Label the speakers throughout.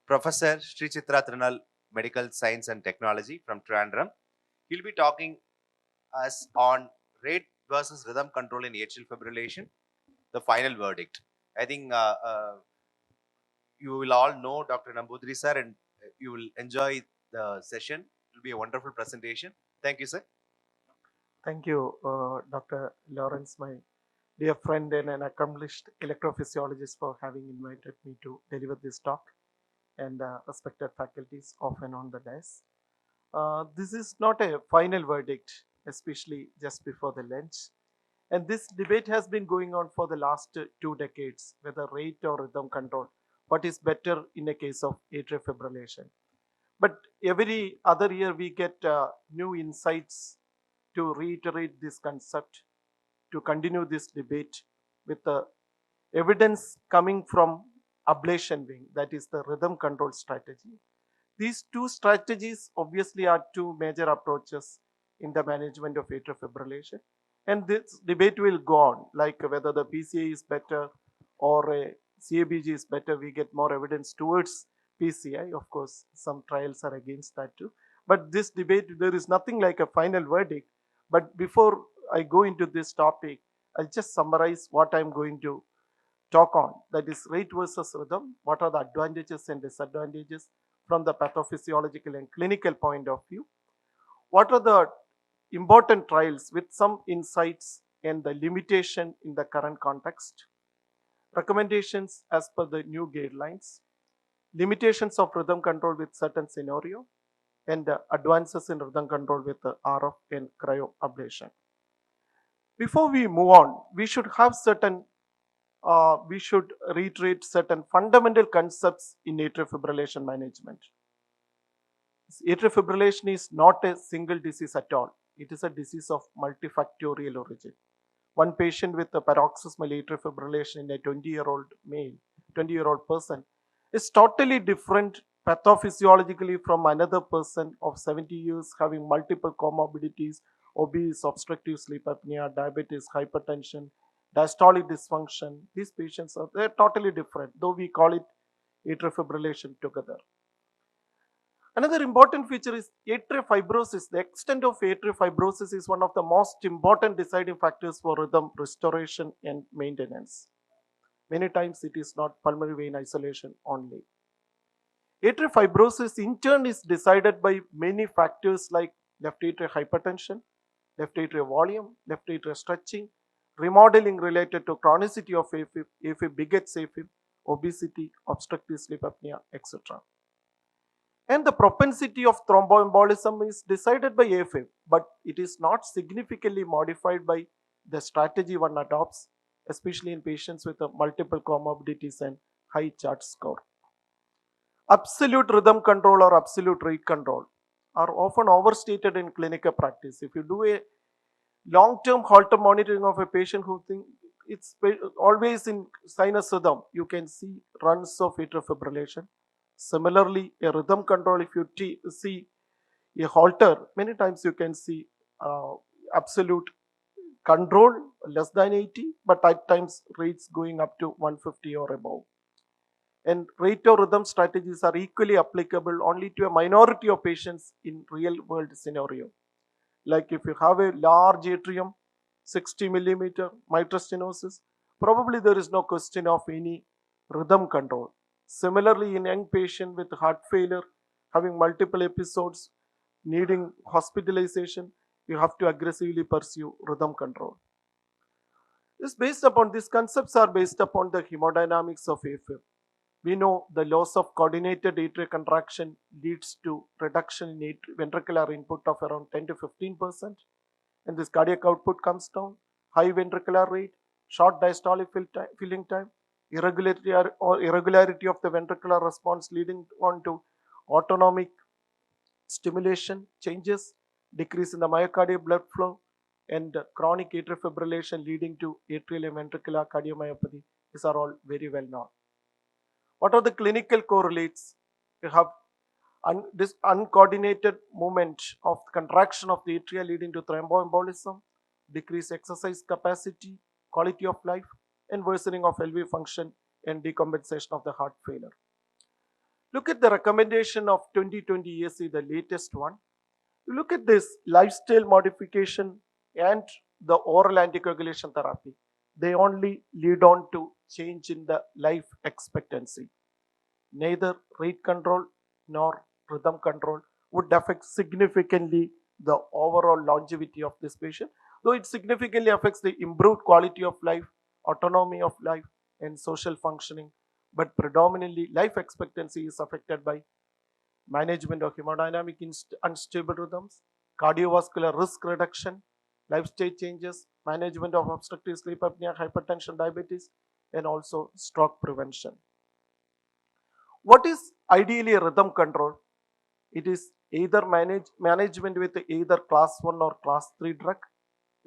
Speaker 1: Professor Sri Chitra Trinal, Medical Science and Technology from Trivandrum. He'll be talking us on rate versus rhythm control in atrial fibrillation, the final verdict. I think you will all know Dr. Namboodiri sir, and you will enjoy the session. It will be a wonderful presentation. Thank you, sir.
Speaker 2: Thank you, Dr. Lawrence, my dear friend and an accomplished electrophysiologist, for having invited me to deliver this talk, and respected faculties off and on the dais. This is not a final verdict, especially just before the lunch. And this debate has been going on for the last 2 decades, whether rate or rhythm control, what is better in a case of atrial fibrillation. But every other year we get new insights to reiterate this concept, to continue this debate with the evidence coming from ablation wing, that is the rhythm control strategy. These two strategies obviously are two major approaches in the management of atrial fibrillation. And this debate will go on, like whether the PCI is better or a CABG is better. We get more evidence towards PCI. Of course, some trials are against that too. But this debate, there is nothing like a final verdict. But before I go into this topic, I'll just summarize what I'm going to talk on, that is rate versus rhythm. What are the advantages and disadvantages from the pathophysiological and clinical point of view? What are the important trials with some insights and the limitation in the current context? Recommendations as per the new guidelines, limitations of rhythm control with certain scenario, and advances in rhythm control with RF and cryoablation. Before we move on, we should reiterate certain fundamental concepts in atrial fibrillation management. Atrial fibrillation is not a single disease at all. It is a disease of multifactorial origin. One patient with a paroxysmal atrial fibrillation in a 20-year-old male, 20-year-old person is totally different pathophysiologically from another person of 70 years having multiple comorbidities, obese, obstructive sleep apnea, diabetes, hypertension, diastolic dysfunction. These patients they're totally different, though we call it atrial fibrillation together. Another important feature is atrial fibrosis. The extent of atrial fibrosis is one of the most important deciding factors for rhythm restoration and maintenance. Many times it is not pulmonary vein isolation only. Atrial fibrosis in turn is decided by many factors like left atrial hypertension, left atrial volume, left atrial stretching, remodeling related to chronicity of AFib, AFib begets AFib, obesity, obstructive sleep apnea, etc. And the propensity of thromboembolism is decided by AFib, but it is not significantly modified by the strategy one adopts, especially in patients with multiple comorbidities and high CHRS score. Absolute rhythm control or absolute rate control are often overstated in clinical practice. If you do a long-term Holter monitoring of a patient who think it's always in sinus rhythm, you can see runs of atrial fibrillation. Similarly, a rhythm control, if you see a Holter, many times you can see absolute control less than 80, but at times rates going up to 150 or above. And rate or rhythm strategies are equally applicable only to a minority of patients in real world scenario. Like if you have a large atrium, 60 millimeter mitral stenosis, probably there is no question of any rhythm control. Similarly, in young patient with heart failure, having multiple episodes, needing hospitalization, you have to aggressively pursue rhythm control. These concepts are based upon the hemodynamics of AFib. We know the loss of coordinated atrial contraction leads to reduction in ventricular input of around 10 to 15%, and this cardiac output comes down. High ventricular rate, short diastolic filling time, irregularity of the ventricular response leading on to autonomic stimulation changes, decrease in the myocardial blood flow, and chronic atrial fibrillation leading to atrial and ventricular cardiomyopathy. These are all very well known. What are the clinical correlates? You have this uncoordinated movement of contraction of the atria leading to thromboembolism, decreased exercise capacity, quality of life, and worsening of LV function and decompensation of the heart failure. Look at the recommendation of 2020 ESC, the latest one. You look at this lifestyle modification and the oral anticoagulation therapy. They only lead on to change in the life expectancy. Neither rate control nor rhythm control would affect significantly the overall longevity of this patient, though it significantly affects the improved quality of life, autonomy of life, and social functioning. But predominantly, life expectancy is affected by management of hemodynamic unstable rhythms, cardiovascular risk reduction, lifestyle changes, management of obstructive sleep apnea, hypertension, diabetes, and also stroke prevention. What is ideally a rhythm control? It is either management with either class 1 or class 3 drug.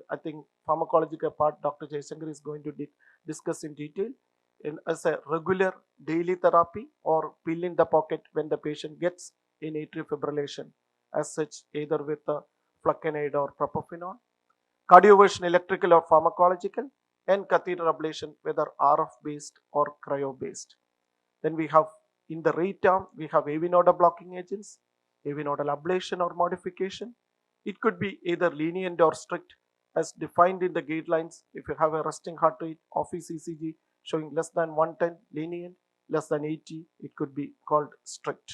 Speaker 2: I think pharmacological part Dr. Jaishankar is going to discuss in detail, in as a regular daily therapy or pill in the pocket when the patient gets in atrial fibrillation, as such either with a flecainide or propofenol, cardioversion electrical or pharmacological, and catheter ablation whether RF based or cryo based. Then we have in the right arm, we have AV nodal blocking agents, AV nodal ablation or modification. It could be either lenient or strict as defined in the guidelines. If you have a resting heart rate, office ECG showing less than 110, lenient, less than 80, it could be called strict.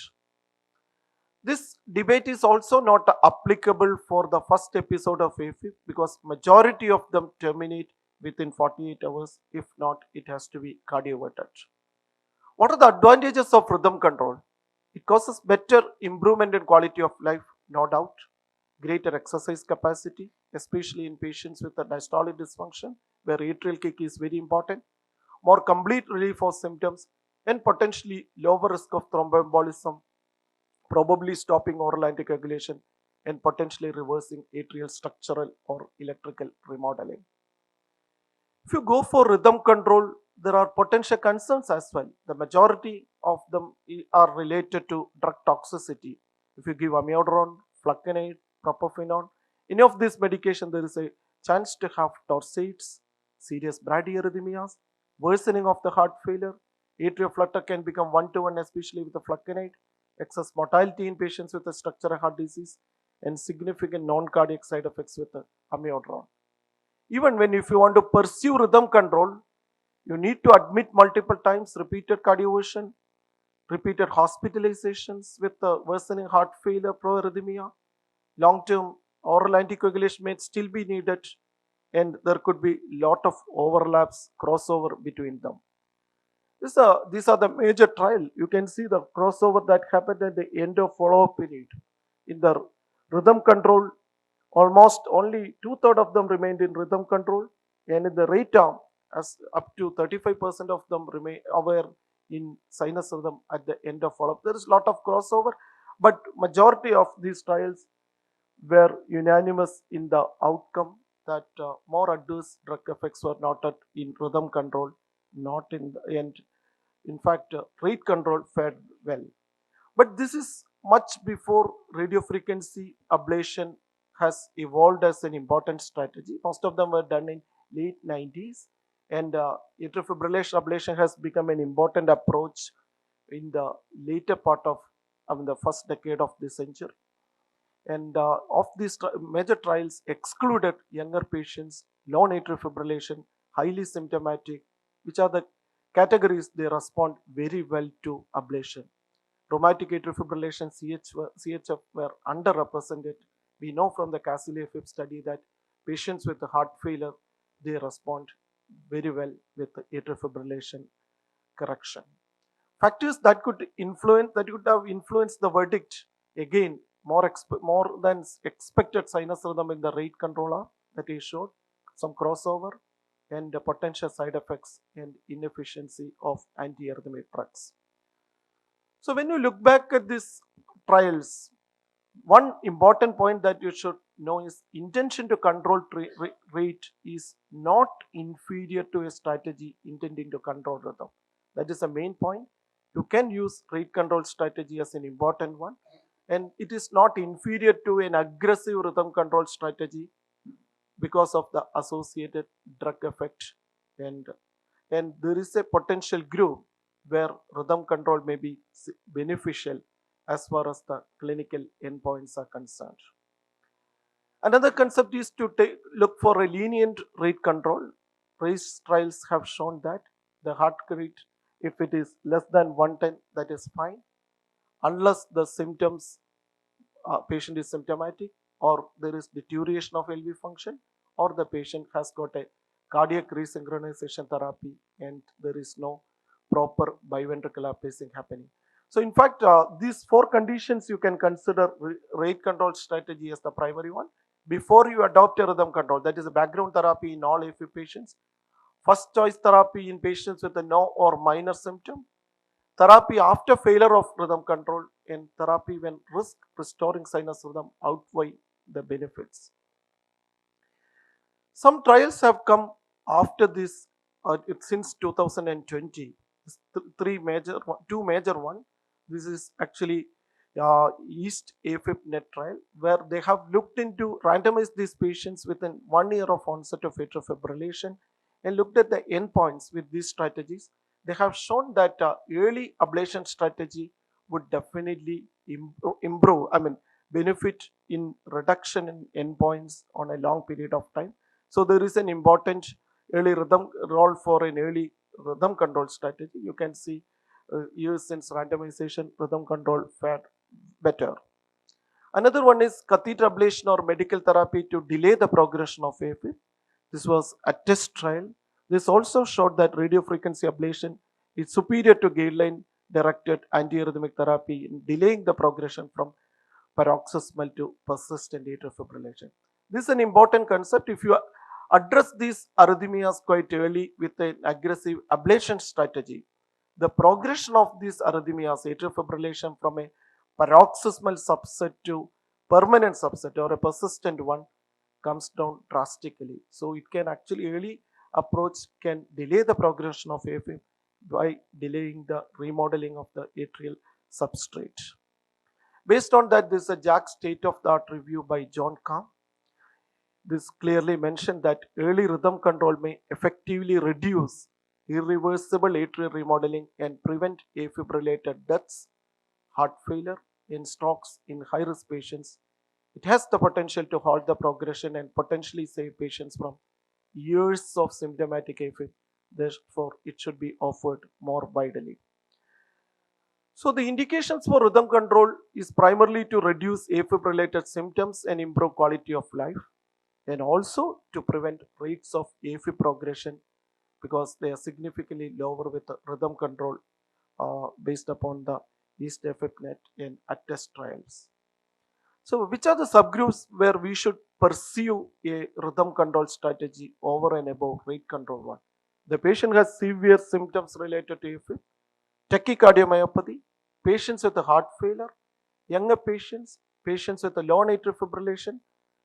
Speaker 2: This debate is also not applicable for the first episode of AFib because majority of them terminate within 48 hours. If not, it has to be cardioverted. What are the advantages of rhythm control? It causes better improvement in quality of life, no doubt. Greater exercise capacity, especially in patients with a diastolic dysfunction, where atrial kick is very important. More complete relief of symptoms, and potentially lower risk of thromboembolism, probably stopping oral anticoagulation and potentially reversing atrial structural or electrical remodeling. If you go for rhythm control, there are potential concerns as well. The majority of them are related to drug toxicity. If you give amiodarone, flecainide, propofenol, any of this medication, there is a chance to have torsades, serious bradyarrhythmias, worsening of the heart failure. Atrial flutter can become 1-to-1, especially with the flecainide, excess mortality in patients with a structural heart disease, and significant non-cardiac side effects with the amiodarone. Even when if you want to pursue rhythm control, you need to admit multiple times, repeated cardioversion, repeated hospitalizations with worsening heart failure, proarrhythmia, long-term oral anticoagulation may still be needed, and there could be lot of overlaps, crossover between them. These are the major trial. You can see the crossover that happened at the end of follow-up period. In the rhythm control, almost only 2/3 of them remained in rhythm control, and in the rate arm, as up to 35% of them remain were in sinus rhythm at the end of follow-up. There is a lot of crossover, but majority of these trials were unanimous in the outcome that more adverse drug effects were noted in rhythm control, not in the end. In fact, rate control fared well. But this is much before radiofrequency ablation has evolved as an important strategy. Most of them were done in late 90s, and atrial fibrillation ablation has become an important approach in the later part of the first decade of the century. And of these major trials excluded younger patients, non-atrial fibrillation, highly symptomatic, which are the categories they respond very well to ablation. Rheumatic atrial fibrillation, CHF were underrepresented. We know from the CASILI-AFib study that patients with heart failure, they respond very well with atrial fibrillation correction. Factors that could have influenced the verdict, again, more than expected sinus rhythm in the rate controller that is showed, some crossover, and the potential side effects and inefficiency of antiarrhythmic drugs. So when you look back at these trials, one important point that you should know is intention to control rate is not inferior to a strategy intending to control rhythm. That is the main point. You can use rate control strategy as an important one, and it is not inferior to an aggressive rhythm control strategy because of the associated drug effect, and there is a potential groove where rhythm control may be beneficial as far as the clinical endpoints are concerned. Another concept is to look for a lenient rate control. Race trials have shown that the heart rate, if it is less than 110, that is fine, unless the symptoms, patient is symptomatic, or there is deterioration of LV function, or the patient has got a cardiac resynchronization therapy and there is no proper biventricular pacing happening. So in fact, these four conditions you can consider rate control strategy as the primary one before you adopt a rhythm control. That is a background therapy in all AFib patients. First choice therapy in patients with a no or minor symptom. Therapy after failure of rhythm control, and therapy when risk restoring sinus rhythm outweigh the benefits. Some trials have come after this since 2020. Two major one. This is actually East AFib net trial where they have looked into randomized these patients within 1 year of onset of atrial fibrillation and looked at the endpoints with these strategies. They have shown that early ablation strategy would definitely improve, benefit in reduction in endpoints on a long period of time. So there is an important early rhythm role for an early rhythm control strategy. You can see years since randomization, rhythm control fared better. Another one is catheter ablation or medical therapy to delay the progression of AFib. This was a test trial. This also showed that radiofrequency ablation is superior to guideline directed antiarrhythmic therapy in delaying the progression from paroxysmal to persistent atrial fibrillation. This is an important concept. If you address these arrhythmias quite early with an aggressive ablation strategy, the progression of these arrhythmias, atrial fibrillation, from a paroxysmal subset to permanent subset or a persistent one comes down drastically. So it can actually, early approach can delay the progression of AFib by delaying the remodeling of the atrial substrate. Based on that, this is a JACC state-of-the-art review by John Kahn. This clearly mentioned that early rhythm control may effectively reduce irreversible atrial remodeling and prevent AFib-related deaths, heart failure, and strokes in high-risk patients. It has the potential to halt the progression and potentially save patients from years of symptomatic AFib. Therefore, it should be offered more widely. So the indications for rhythm control is primarily to reduce AFib-related symptoms and improve quality of life, and also to prevent rates of AFib progression because they are significantly lower with rhythm control based upon the East AFib net and ATTEST trials. So which are the subgroups where we should pursue a rhythm control strategy over and above rate control one? The patient has severe symptoms related to AFib, tachycardiomyopathy, patients with a heart failure, younger patients, patients with a low atrial fibrillation,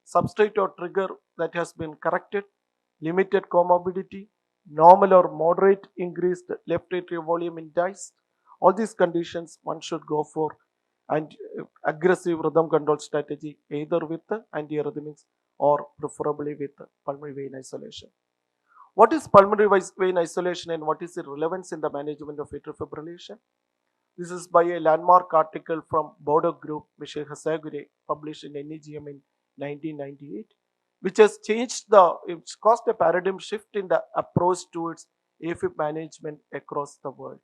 Speaker 2: substrate or trigger that has been corrected, limited comorbidity, normal or moderate increased left atrial volume in DICE. All these conditions one should go for and aggressive rhythm control strategy either with antiarrhythmics or preferably with pulmonary vein isolation. What is pulmonary vein isolation and what is its relevance in the management of atrial fibrillation? This is by a landmark article from Bordeaux Group, Michel Hassagure, published in NEGM in 1998, which has it's caused a paradigm shift in the approach towards AFib management across the world.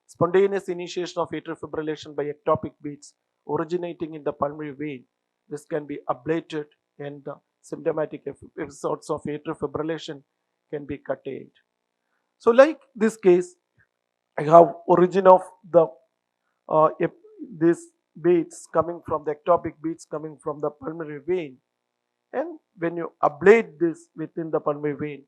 Speaker 2: Spontaneous initiation of atrial fibrillation by ectopic beats originating in the pulmonary vein. This can be ablated and the symptomatic episodes of atrial fibrillation can be curtailed. So like this case, I have origin of the these beats coming from the ectopic beats coming from the pulmonary vein, and when you ablate this within the pulmonary vein,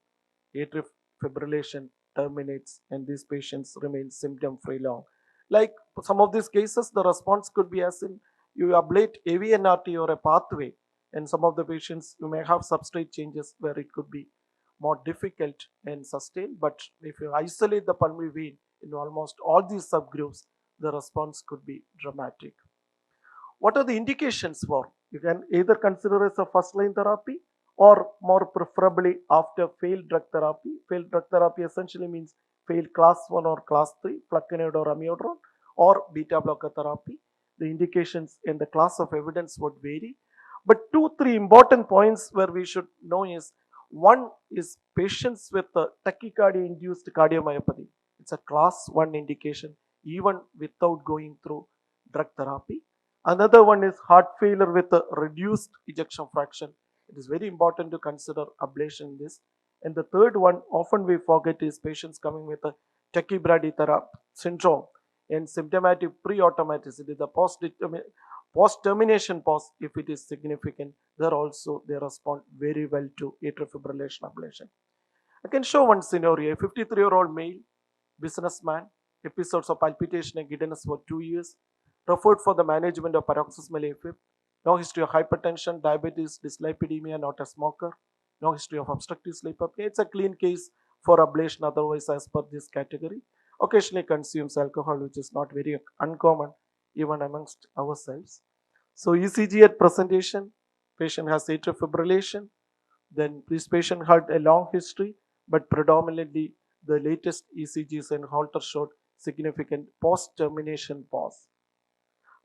Speaker 2: atrial fibrillation terminates and these patients remain symptom free long. Like some of these cases, the response could be as in you ablate AVNRT or a pathway, and some of the patients you may have substrate changes where it could be more difficult and sustained. But if you isolate the pulmonary vein in almost all these subgroups, the response could be dramatic. What are the indications for? You can either consider as a first line therapy or more preferably after failed drug therapy. Failed drug therapy essentially means failed class 1 or class 3 flecainide or amiodarone or beta blocker therapy. The indications and the class of evidence would vary. But 2-3 important points where we should know is, one is patients with tachycardia induced cardiomyopathy. It's a class 1 indication even without going through drug therapy. Another one is heart failure with a reduced ejection fraction. It is very important to consider ablation in this. And the third one, often we forget, is patients coming with a tachybrady syndrome and symptomatic pre-automaticity, the post-termination pause, if it is significant, there also they respond very well to atrial fibrillation ablation. I can show one scenario. A 53-year-old male businessman, episodes of palpitation and giddiness for 2 years, referred for the management of paroxysmal AFib, no history of hypertension, diabetes, dyslipidemia, not a smoker, no history of obstructive sleep apnea. It's a clean case for ablation, otherwise as per this category. Occasionally consumes alcohol, which is not very uncommon even amongst ourselves. So ECG at presentation, patient has atrial fibrillation. Then this patient had a long history, but predominantly the latest ECGs and Holter showed significant post-termination pause.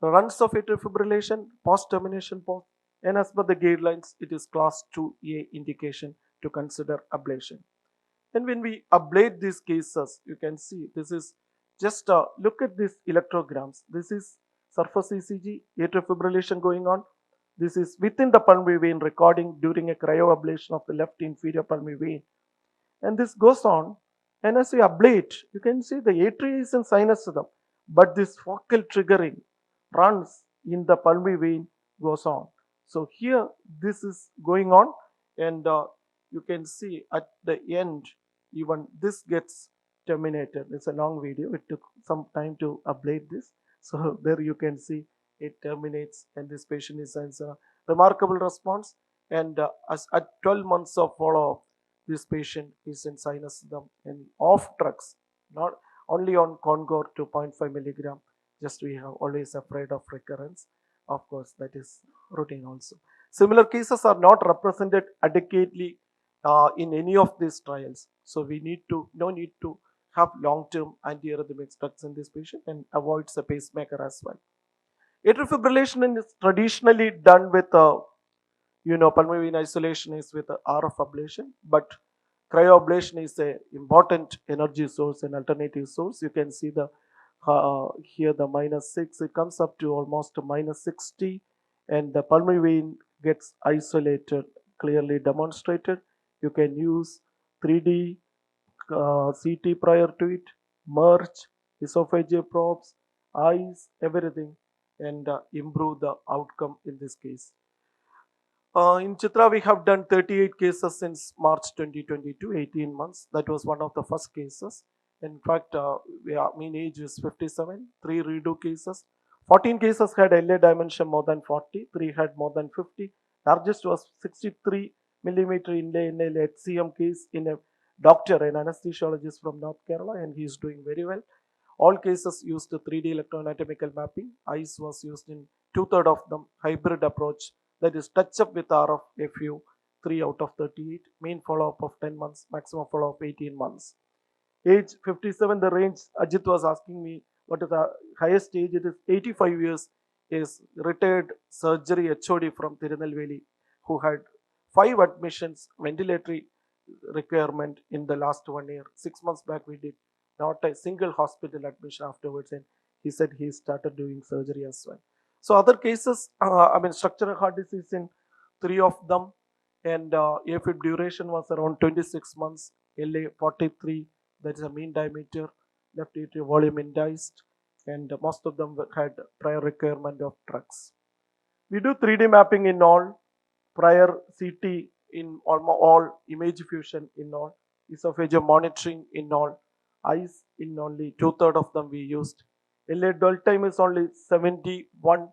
Speaker 2: Runs of atrial fibrillation, post-termination pause, and as per the guidelines, it is class 2A indication to consider ablation. And when we ablate these cases, you can see this is just look at these electrograms. This is surface ECG, atrial fibrillation going on. This is within the pulmonary vein recording during a cryoablation of the left inferior pulmonary vein. And this goes on, and as we ablate, you can see the atria is in sinus rhythm, but this focal triggering runs in the pulmonary vein goes on. So here this is going on, and you can see at the end even this gets terminated. It's a long video. It took some time to ablate this. So there you can see it terminates, and this patient is a remarkable response. And as at 12 months of follow-up, this patient is in sinus rhythm and off drugs, not only on Concor to 0.5 milligram. Just we have always afraid of recurrence. Of course, that is routine also. Similar cases are not represented adequately in any of these trials. So we no need to have long-term antiarrhythmic drugs in this patient and avoids a pacemaker as well. Atrial fibrillation is traditionally done with pulmonary vein isolation is with RF ablation, but cryoablation is a important energy source and alternative source. You can see the here the -6, it comes up to almost -60, and the pulmonary vein gets isolated, clearly demonstrated. You can use 3D CT prior to it, merge, esophageal probes, eyes, everything, and improve the outcome in this case. In Chitra, we have done 38 cases since March 2022, 18 months. That was one of the first cases. In fact, mean age is 57, 3 redo cases. 14 cases had LA dimension more than 40, 3 had more than 50. Largest was 63 millimeter inlay in a HCM case in a doctor, an anesthesiologist from North Kerala, and he is doing very well. All cases used 3D electroanatomical mapping. ICE was used in 2/3 of them. Hybrid approach, that is touch up with RF, FU, 3 out of 38. Mean follow-up of 10 months, maximum follow-up 18 months. Age 57, the range, Ajit was asking me what is the highest age. It is 85 years, is retired surgery HOD from Tirunelveli who had 5 admissions, ventilatory requirement in the last 1 year. 6 months back we did not a single hospital admission afterwards, and he said he started doing surgery as well. So other cases, structural heart disease in 3 of them, and AFib duration was around 26 months, LA 43, that is a mean diameter, left atrial volume indiced, and most of them had prior requirement of drugs. We do 3D mapping in all, prior CT in all, image fusion in all, esophageal monitoring in all, eyes in only 2/3 of them we used. LA dwell time is only 71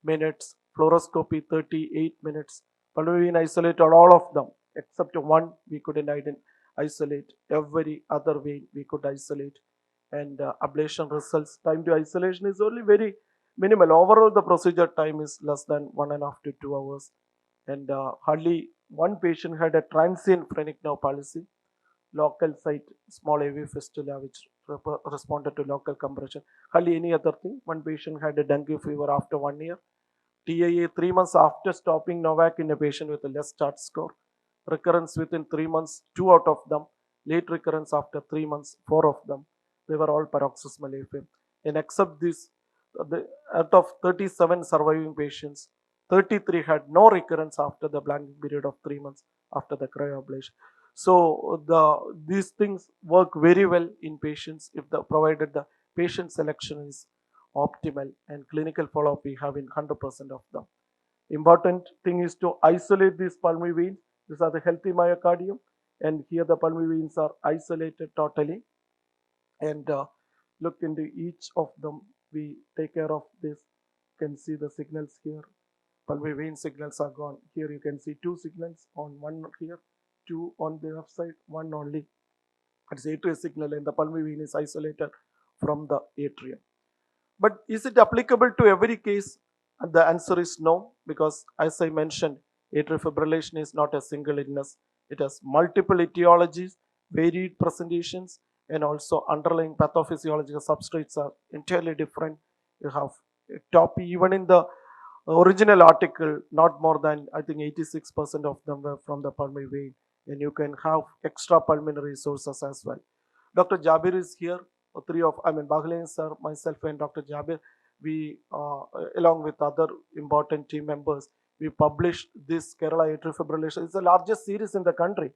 Speaker 2: minutes, fluoroscopy 38 minutes. Pulmonary vein isolated all of them except one we couldn't isolate. Every other vein we could isolate, and ablation results, time to isolation is only very minimal. Overall the procedure time is less than 1.5 to 2 hours, and hardly one patient had a transient phrenic nerve palsy. local site small AV fistula which responded to local compression. Hardly any other thing. One patient had a dengue fever after 1 year. TIA 3 months after stopping Novak in a patient with a less chart score. Recurrence within 3 months, 2 out of them. Late recurrence after 3 months, 4 of them. They were all paroxysmal AFib. And except this, out of 37 surviving patients, 33 had no recurrence after the blanking period of 3 months after the cryoablation. So these things work very well in patients if provided the patient selection is optimal and clinical follow-up we have in 100% of them. Important thing is to isolate these pulmonary veins. These are the healthy myocardium, and here the pulmonary veins are isolated totally. And look into each of them. We take care of this. You can see the signals here. Pulmonary vein signals are gone. Here you can see 2 signals on one here, 2 on the left side, 1 only. It's atrial signal, and the pulmonary vein is isolated from the atrium. But is it applicable to every case? And the answer is no, because as I mentioned, atrial fibrillation is not a single illness. It has multiple etiologies, varied presentations, and also underlying pathophysiological substrates are entirely different. You have top, even in the original article, not more than I think 86% of them were from the pulmonary vein, and you can have extra pulmonary sources as well. Dr. Jabir is here. Baghlain sir, myself, and Dr. Jabir, we, along with other important team members, we published this Kerala atrial fibrillation. It's the largest series in the country.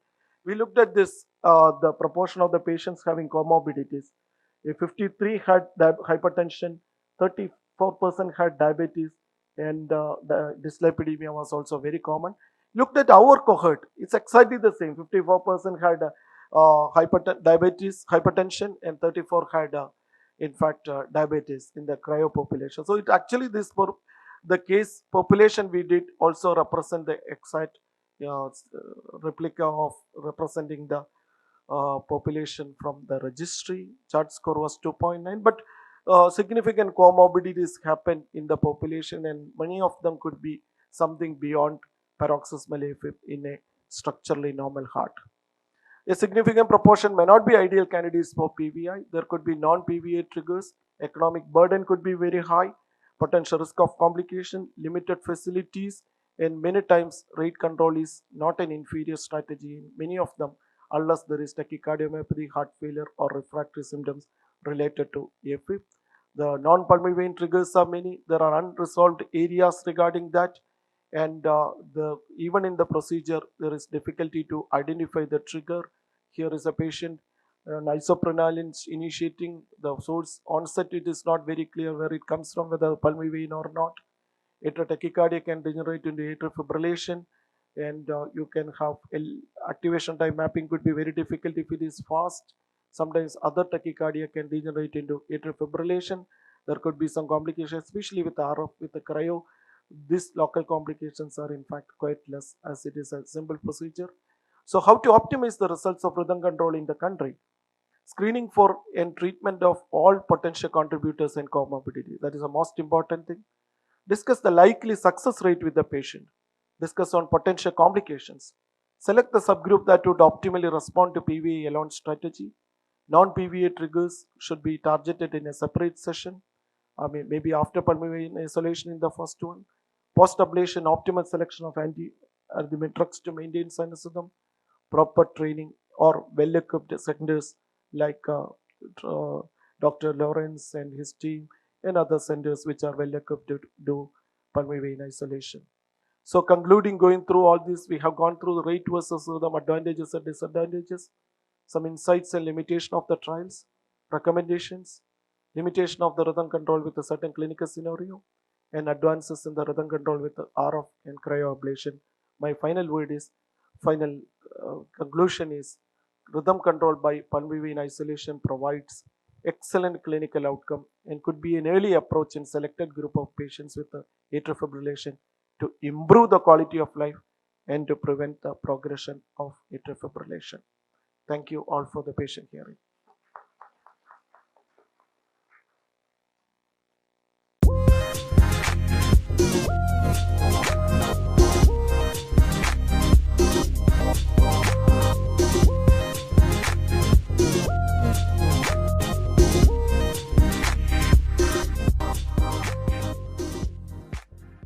Speaker 2: We looked at this, the proportion of the patients having comorbidities. 53 had hypertension, 34% had diabetes, and the dyslipidemia was also very common. Looked at our cohort, it's exactly the same. 54% had diabetes, hypertension, and 34 had, in fact, diabetes in the cryo population. So it actually, the case population we did also represent the exact replica of representing the population from the registry. Chart score was 2.9, but significant comorbidities happen in the population, and many of them could be something beyond paroxysmal AFib in a structurally normal heart. A significant proportion may not be ideal candidates for PVI. There could be non-PVI triggers. Economic burden could be very high. Potential risk of complication, limited facilities, and many times rate control is not an inferior strategy in many of them, unless there is tachycardiomyopathy, heart failure, or refractory symptoms related to AFib. The non-pulmonary vein triggers are many. There are unresolved areas regarding that, and even in the procedure there is difficulty to identify the trigger. Here is a patient, an isoprenaline initiating the source onset. It is not very clear where it comes from, whether pulmonary vein or not. Atrial tachycardia can degenerate into atrial fibrillation, and you can have activation time mapping could be very difficult if it is fast. Sometimes other tachycardia can degenerate into atrial fibrillation. There could be some complications, especially with RF, with the cryo. These local complications are in fact quite less, as it is a simple procedure. So how to optimize the results of rhythm control in the country? Screening for and treatment of all potential contributors and comorbidity. That is the most important thing. Discuss the likely success rate with the patient. Discuss on potential complications. Select the subgroup that would optimally respond to PVA alone strategy. Non-PVA triggers should be targeted in a separate session. Maybe after pulmonary isolation in the first one. Post-ablation, optimal selection of anti-arrhythmic drugs to maintain sinus rhythm. Proper training or well-equipped centers like Dr. Lawrance and his team, and other centers which are well-equipped to do pulmonary vein isolation. So concluding, going through all this, we have gone through the rate versus rhythm, advantages and disadvantages, some insights and limitation of the trials, recommendations, limitation of the rhythm control with a certain clinical scenario, and advances in the rhythm control with the RF and cryoablation. My final conclusion is rhythm control by pulmonary vein isolation provides excellent clinical outcome and could be an early approach in selected group of patients with atrial fibrillation to improve the quality of life and to prevent the progression of atrial fibrillation. Thank you all for the patient hearing.